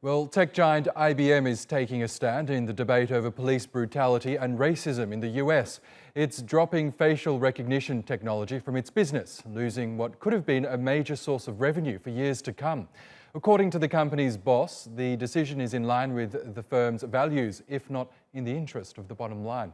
Well, tech giant IBM is taking a stand in the debate over police brutality and racism in the US. It's dropping facial recognition technology from its business, losing what could have been a major source of revenue for years to come. According to the company's boss, the decision is in line with the firm's values, if not in the interest of the bottom line.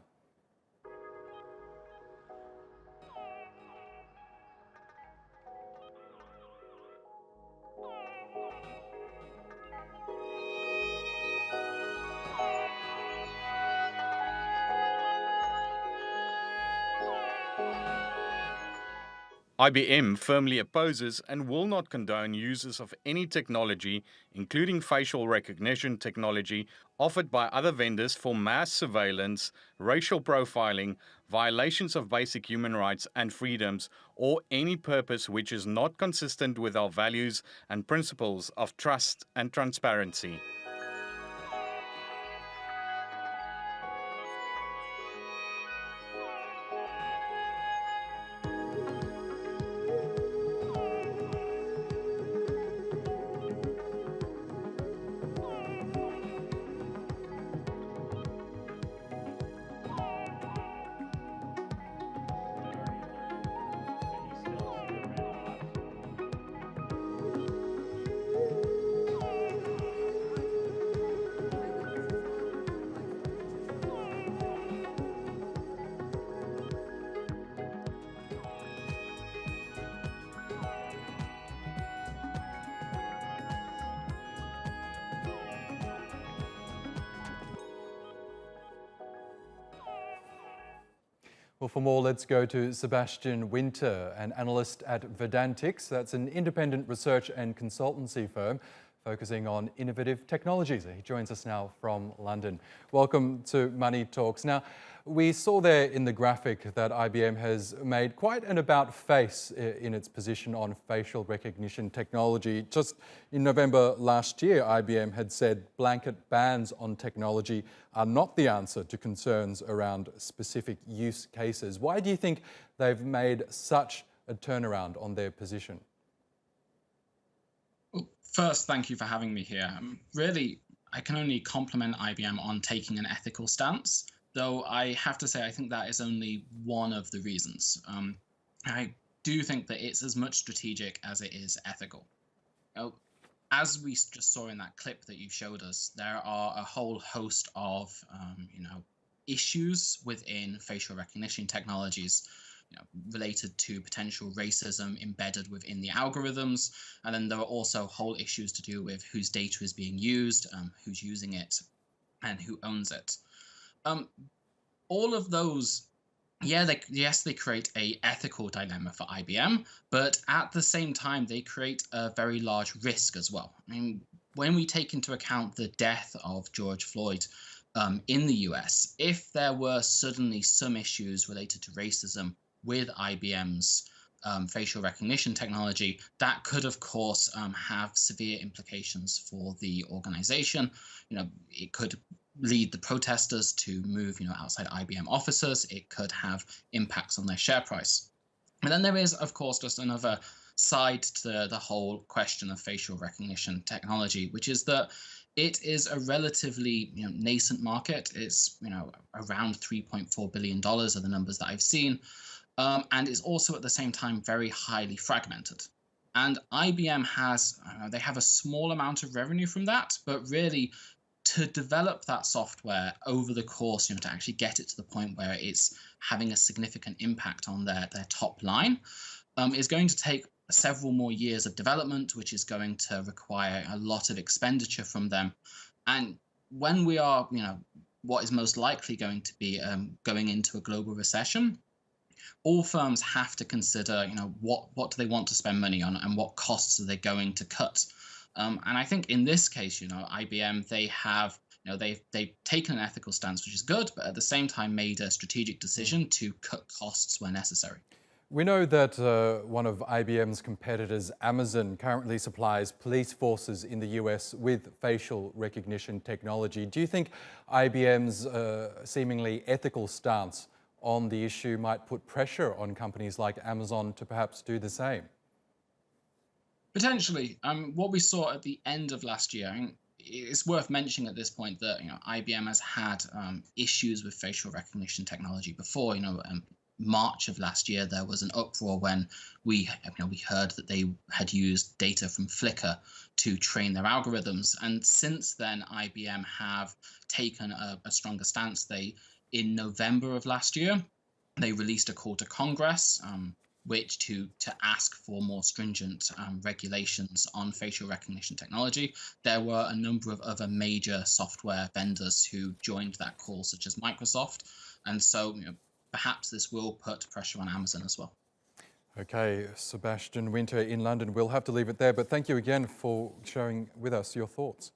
IBM firmly opposes and will not condone uses of any technology, including facial recognition technology, offered by other vendors for mass surveillance, racial profiling, violations of basic human rights and freedoms, or any purpose which is not consistent with our values and principles of trust and transparency. Well, for more, let's go to Sebastian Winter, an analyst at Verdantix. That's an independent research and consultancy firm focusing on innovative technologies. He joins us now from London. Welcome to Money Talks. Now, we saw there in the graphic that IBM has made quite an about-face in its position on facial recognition technology. Just in November last year, IBM had said blanket bans on technology are not the answer to concerns around specific use cases. Why do you think they've made such a turnaround on their position? Well, first, thank you for having me here. Really, I can only compliment IBM on taking an ethical stance, though I have to say I think that is only one of the reasons. I do think that it's as much strategic as it is ethical. Now, as we just saw in that clip that you showed us, there are a whole host of issues within facial recognition technologies, related to potential racism embedded within the algorithms. And then there are also whole issues to do with whose data is being used, who's using it, and who owns it. All of those, they create a ethical dilemma for IBM, but at the same time, they create a very large risk as well. I mean, when we take into account the death of George Floyd in the US, if there were suddenly some issues related to racism with IBM's facial recognition technology, that could, of course, have severe implications for the organization. It could lead the protesters to move, outside IBM offices. It could have impacts on their share price. And then there is, of course, just another side to the whole question of facial recognition technology, which is that it is a relatively nascent market. It's around $3.4 billion are the numbers that I've seen. And is also at the same time very highly fragmented. And IBM they have a small amount of revenue from that, but really to develop that software over the course, to actually get it to the point where it's having a significant impact on their top line, is going to take several more years of development, which is going to require a lot of expenditure from them. And when we are, what is most likely going to be going into a global recession, all firms have to consider, what do they want to spend money on and what costs are they going to cut. And I think in this case, IBM, they have, they've taken an ethical stance, which is good, but at the same time made a strategic decision to cut costs where necessary. We know that one of IBM's competitors, Amazon, currently supplies police forces in the US with facial recognition technology. Do you think IBM's seemingly ethical stance on the issue might put pressure on companies like Amazon to perhaps do the same? Potentially. What we saw at the end of last year, it's worth mentioning at this point that IBM has had issues with facial recognition technology before. March of last year, there was an uproar when we heard that they had used data from Flickr to train their algorithms. And since then, IBM have taken a stronger stance. In November of last year, they released a call to Congress, which to ask for more stringent regulations on facial recognition technology. There were a number of other major software vendors who joined that call, such as Microsoft. And so, perhaps this will put pressure on Amazon as well. Okay, Sebastian Winter in London. We'll have to leave it there, but thank you again for sharing with us your thoughts.